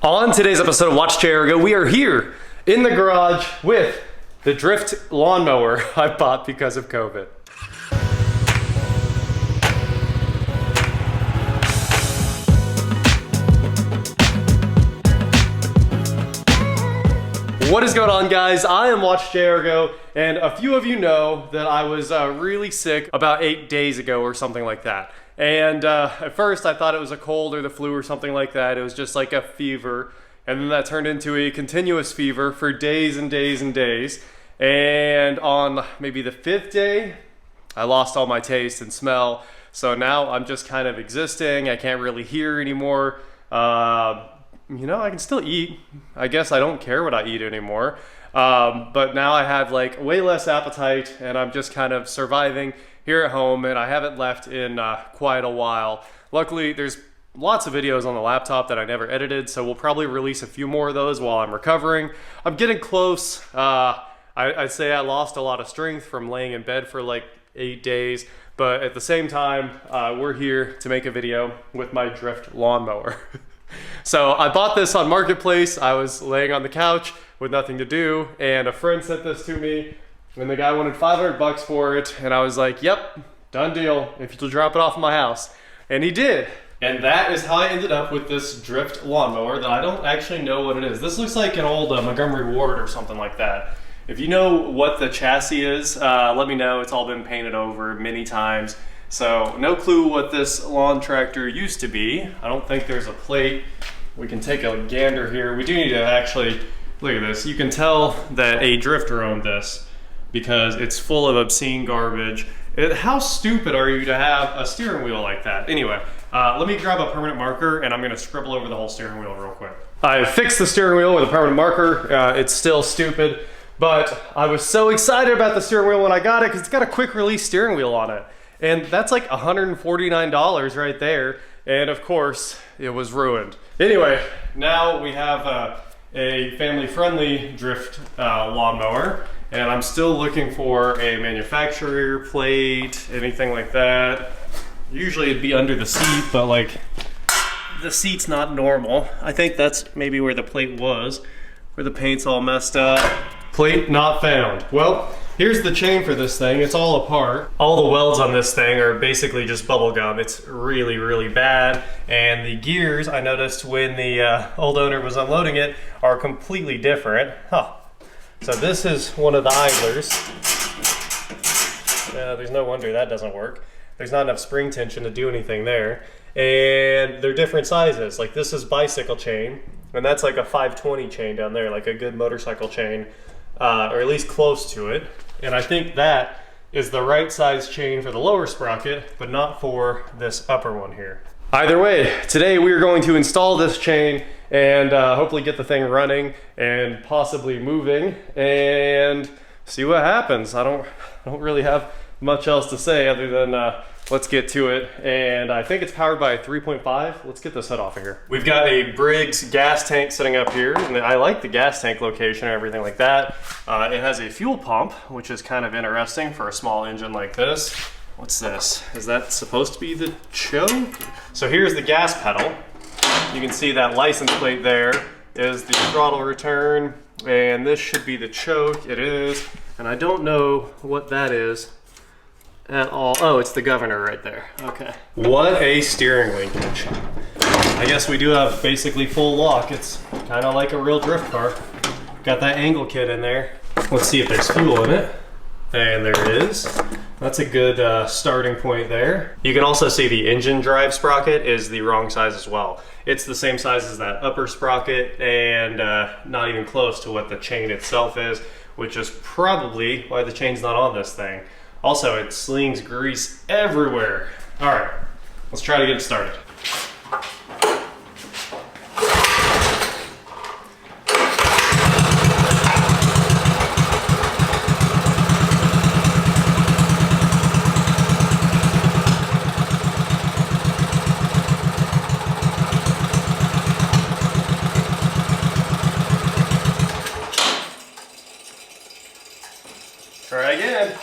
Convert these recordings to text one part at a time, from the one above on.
On today's episode of Watch Jericho, we are here in the garage with the Drift lawnmower I bought because of COVID. What is going on, guys? I am Watch Jericho, and a few of you know that I was really sick about 8 days ago or something like that. And at first I thought it was a cold or the flu or something like that. It was just like a fever. And then that turned into a continuous fever for days and days and days. And on maybe the 5th day, I lost all my taste and smell. So now I'm just kind of existing. I can't really hear anymore. You know, I can still eat. I guess I don't care what I eat anymore. But now I have like way less appetite and I'm just kind of surviving here at home, and I haven't left in quite a while. Luckily, there's lots of videos on the laptop that I never edited, so we'll probably release a few more of those while I'm recovering. I'm getting close. I'd say I lost a lot of strength from laying in bed for like 8 days, but at the same time, we're here to make a video with my Drift lawnmower. So I bought this on Marketplace. I was laying on the couch with nothing to do, and a friend sent this to me. And the guy wanted 500 bucks for it, and I was like, yep, done deal, if you'll drop it off at my house. And he did. And that is how I ended up with this Drift lawnmower that I don't actually know what it is. This looks like an old Montgomery Ward or something like that. If you know what the chassis is, let me know. It's all been painted over many times. So no clue what this lawn tractor used to be. I don't think there's a plate. We can take a gander here. We do need to actually, look at this. You can tell that a drifter owned this, because it's full of obscene garbage. How stupid are you to have a steering wheel like that? Anyway, let me grab a permanent marker and I'm gonna scribble over the whole steering wheel real quick. I fixed the steering wheel with a permanent marker. It's still stupid, but I was so excited about the steering wheel when I got it because it's got a quick release steering wheel on it. And that's like $149 right there. And of course, it was ruined. Anyway, now we have a family-friendly Drift lawnmower. And I'm still looking for a manufacturer plate, anything like that. Usually it'd be under the seat, but like the seat's not normal. I think that's maybe where the plate was, where the paint's all messed up. Plate not found. Well, here's the chain for this thing. It's all apart. All the welds on this thing are basically just bubble gum. It's really, really bad. And the gears, I noticed when the old owner was unloading it, are completely different. Huh. So this is one of the idlers. There's no wonder that doesn't work. There's not enough spring tension to do anything there. And they're different sizes. Like this is bicycle chain, and that's like a 520 chain down there, like a good motorcycle chain, or at least close to it. And I think that is the right size chain for the lower sprocket, but not for this upper one here. Either way, today we are going to install this chain and hopefully get the thing running and possibly moving and see what happens. I don't really have much else to say other than let's get to it. And I think it's powered by a 3.5. Let's get this head off of here. We've got a Briggs gas tank sitting up here, and I like the gas tank location and everything like that. It has a fuel pump, which is kind of interesting for a small engine like this. What's this? Is that supposed to be the choke? So here's the gas pedal. You can see that license plate there is the throttle return, and this should be the choke. It is, and I don't know what that is at all. Oh, it's the governor right there. Okay. What a steering linkage. I guess we do have basically full lock. It's kind of like a real drift car. Got that angle kit in there. Let's see if there's fuel in it. And there it is. That's a good starting point there. You can also see the engine drive sprocket is the wrong size as well. It's the same size as that upper sprocket and not even close to what the chain itself is, which is probably why the chain's not on this thing. Also, it slings grease everywhere. All right, let's try to get it started. Try again.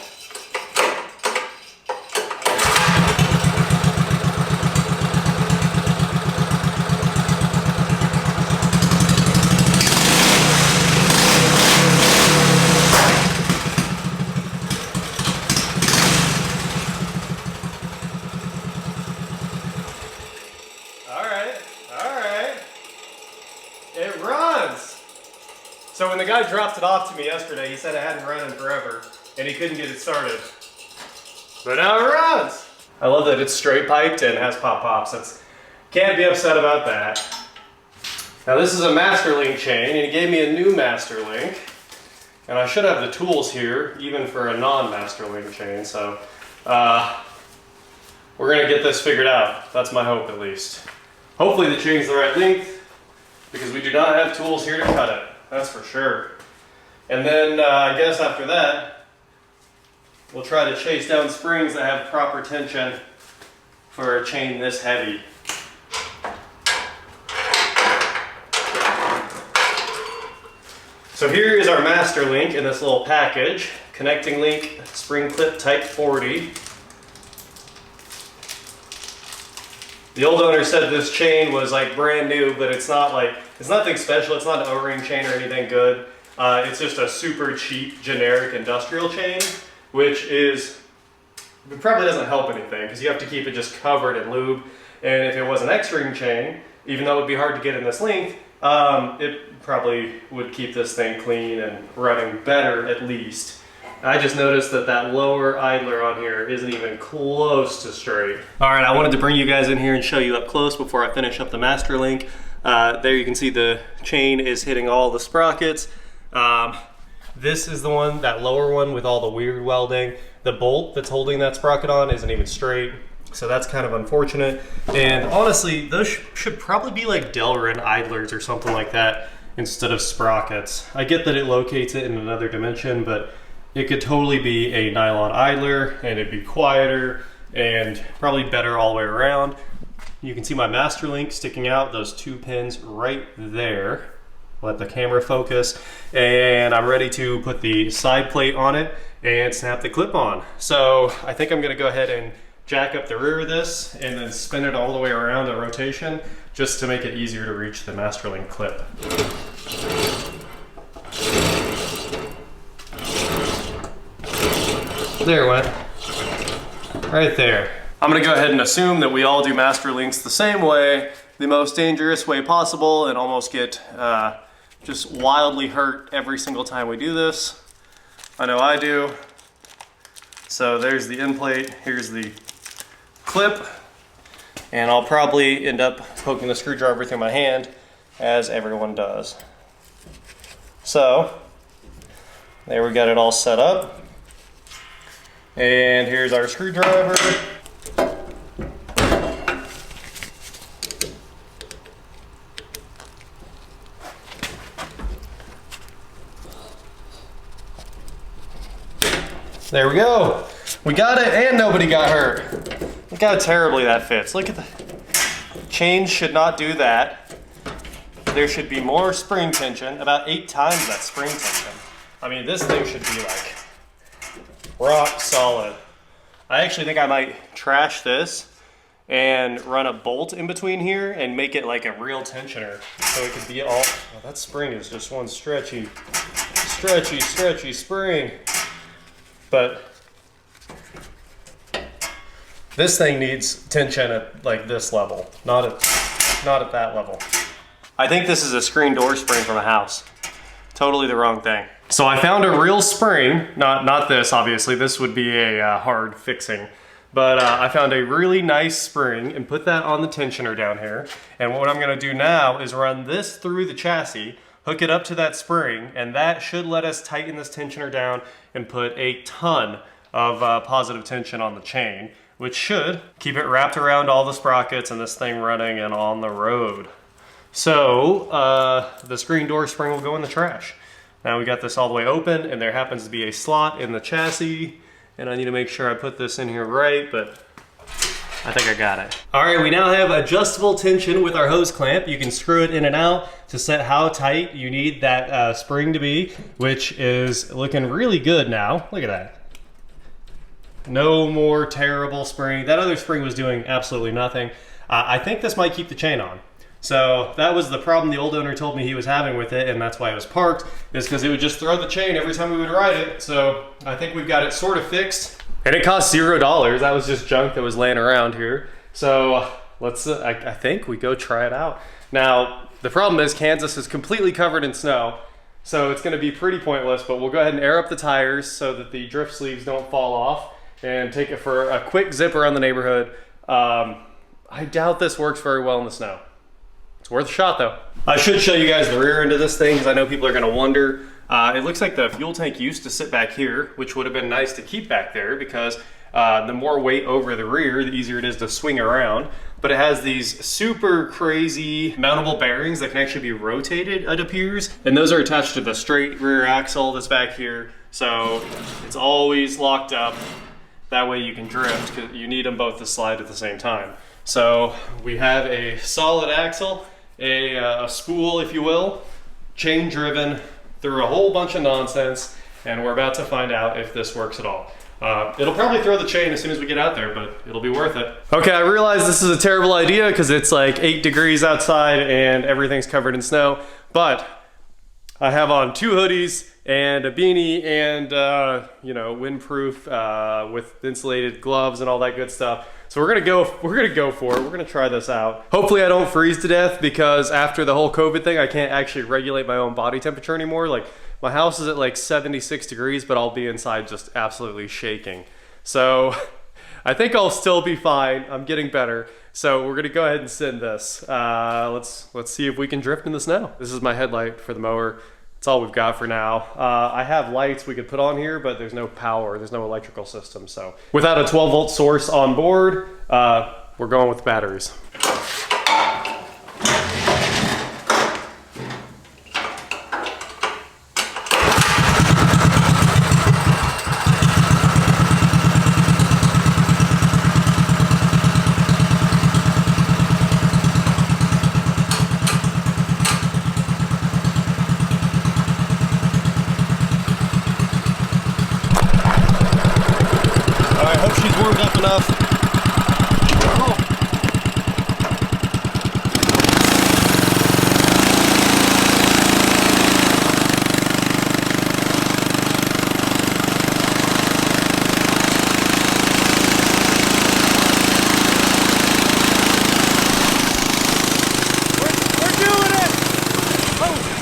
So when the guy dropped it off to me yesterday, he said it hadn't run in forever and he couldn't get it started. But now it runs! I love that it's straight piped and has pop-pops. Can't be upset about that. Now this is a master link chain and he gave me a new master link. And I should have the tools here, even for a non-master link chain, so we're gonna get this figured out. That's my hope, at least. Hopefully the chain's the right length, because we do not have tools here to cut it, that's for sure. And then I guess after that, we'll try to chase down springs that have proper tension for a chain this heavy. So here is our master link in this little package. Connecting link, spring clip type 40. The old owner said this chain was like brand new, but it's nothing special. It's not an O-ring chain or anything good. It's just a super cheap generic industrial chain, which it probably doesn't help anything because you have to keep it just covered in lube. And if it was an X-ring chain, even though it would be hard to get in this length, it probably would keep this thing clean and running better at least. I just noticed that that lower idler on here isn't even close to straight. All right, I wanted to bring you guys in here and show you up close before I finish up the master link. There you can see the chain is hitting all the sprockets. This is the one, that lower one with all the weird welding. The bolt that's holding that sprocket on isn't even straight. So that's kind of unfortunate. And honestly, those should probably be like Delrin idlers or something like that instead of sprockets. I get that it locates it in another dimension, but it could totally be a nylon idler and it'd be quieter and probably better all the way around. You can see my master link sticking out, those two pins right there. Let the camera focus. And I'm ready to put the side plate on it and snap the clip on. So I think I'm gonna go ahead and jack up the rear of this and then spin it all the way around a rotation just to make it easier to reach the master link clip. There it went, right there. I'm gonna go ahead and assume that we all do master links the same way, the most dangerous way possible, and almost get just wildly hurt every single time we do this. I know I do. So there's the end plate, here's the clip, and I'll probably end up poking the screwdriver through my hand, as everyone does. So, there we got it all set up. And here's our screwdriver. There we go. We got it and nobody got hurt. Look how terribly that fits. Look at the chain should not do that. There should be more spring tension, about 8 times that spring tension. I mean, this thing should be like rock solid. I actually think I might trash this and run a bolt in between here and make it like a real tensioner. So it could be all, oh, that spring is just one stretchy spring. But this thing needs tension at like this level, not at that level. I think this is a screen door spring from a house. Totally the wrong thing. So I found a real spring, not this obviously, this would be a hard fixing. But I found a really nice spring and put that on the tensioner down here. And what I'm gonna do now is run this through the chassis, hook it up to that spring, and that should let us tighten this tensioner down and put a ton of positive tension on the chain, which should keep it wrapped around all the sprockets and this thing running and on the road. So the screen door spring will go in the trash. Now we got this all the way open and there happens to be a slot in the chassis and I need to make sure I put this in here right, but I think I got it. All right, we now have adjustable tension with our hose clamp. You can screw it in and out to set how tight you need that spring to be, which is looking really good now. Look at that. No more terrible spring. That other spring was doing absolutely nothing. I think this might keep the chain on. So that was the problem the old owner told me he was having with it, and that's why it was parked, is because it would just throw the chain every time we would ride it. So I think we've got it sort of fixed. And it cost $0. That was just junk that was laying around here. So let's, I think we go try it out. Now, the problem is Kansas is completely covered in snow. so it's gonna be pretty pointless, but we'll go ahead and air up the tires so that the drift sleeves don't fall off and take it for a quick zip around the neighborhood. I doubt this works very well in the snow. It's worth a shot though. I should show you guys the rear end of this thing because I know people are gonna wonder. It looks like the fuel tank used to sit back here, which would have been nice to keep back there because the more weight over the rear, the easier it is to swing around. But it has these super crazy mountable bearings that can actually be rotated, it appears. And those are attached to the straight rear axle that's back here. So it's always locked up. That way you can drift, because you need them both to slide at the same time. So we have a solid axle, a spool, if you will, chain driven through a whole bunch of nonsense, and we're about to find out if this works at all. It'll probably throw the chain as soon as we get out there, but it'll be worth it. Okay, I realize this is a terrible idea because it's like 8 degrees outside and everything's covered in snow, but I have on 2 hoodies and a beanie and, you know, windproof with insulated gloves and all that good stuff. So we're gonna go for it. We're gonna try this out. Hopefully I don't freeze to death because after the whole COVID thing, I can't actually regulate my own body temperature anymore. Like, my house is at like 76 degrees, but I'll be inside just absolutely shaking. So I think I'll still be fine. I'm getting better. So we're gonna go ahead and send this. Let's see if we can drift in the snow. This is my headlight for the mower. That's all we've got for now. I have lights we could put on here, but there's no power, there's no electrical system. So without a 12-volt source on board, we're going with batteries. Warmed up enough. Oh. We're doing it! Oh.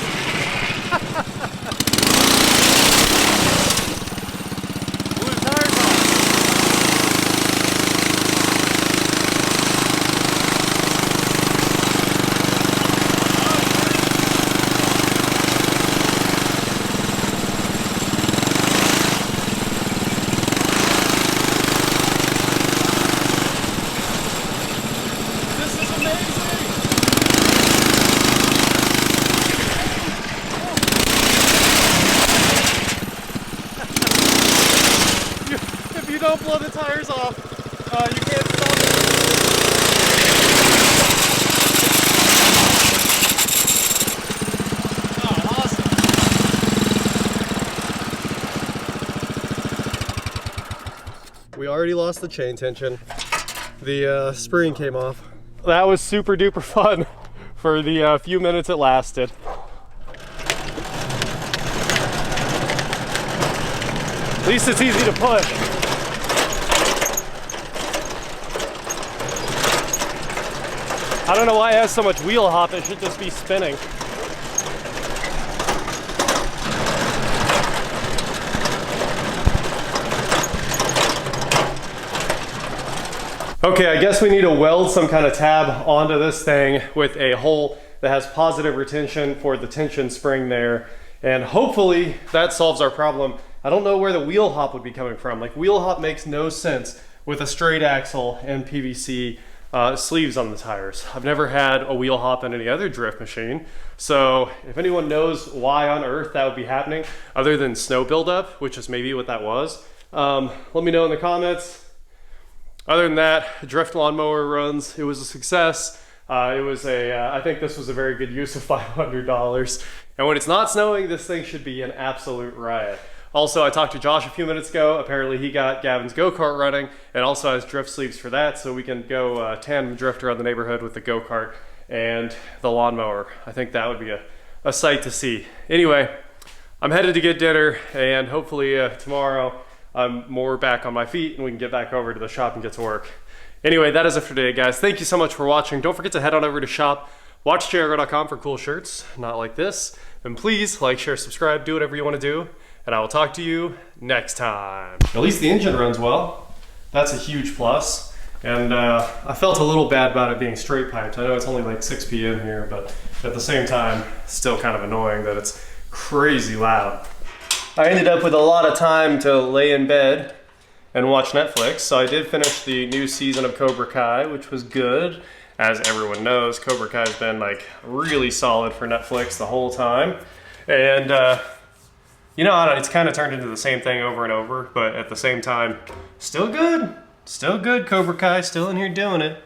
Don't blow the tires off. You can't stop it. Oh, awesome. We already lost the chain tension. The spring came off. That was super duper fun for the few minutes it lasted. At least it's easy to push. I don't know why it has so much wheel hop, it should just be spinning. Okay, I guess we need to weld some kind of tab onto this thing with a hole that has positive retention for the tension spring there. And hopefully that solves our problem. I don't know where the wheel hop would be coming from. Like, wheel hop makes no sense with a straight axle and PVC sleeves on the tires. I've never had a wheel hop in any other drift machine. So if anyone knows why on earth that would be happening, other than snow buildup, which is maybe what that was, let me know in the comments. Other than that, drift lawnmower runs, it was a success. I think this was a very good use of $500. And when it's not snowing, this thing should be an absolute riot. Also, I talked to Josh a few minutes ago. Apparently he got Gavin's go-kart running and also has drift sleeves for that, so we can go tandem drift around the neighborhood with the go-kart and the lawnmower. I think that would be a sight to see. Anyway, I'm headed to get dinner, and hopefully tomorrow I'm more back on my feet and we can get back over to the shop and get to work. Anyway, that is it for today, guys. Thank you so much for watching. Don't forget to head on over to shop WatchJRgo.com for cool shirts, not like this. And please like, share, subscribe, do whatever you want to do. And I will talk to you next time. At least the engine runs well. That's a huge plus. And I felt a little bad about it being straight piped. I know it's only like 6 p.m. here, but at the same time, still kind of annoying that it's crazy loud. I ended up with a lot of time to lay in bed and watch Netflix. So I did finish the new season of Cobra Kai, which was good. As everyone knows, Cobra Kai has been like really solid for Netflix the whole time. And you know, it's kind of turned into the same thing over and over, but at the same time, still good. Still good, Cobra Kai, still in here doing it.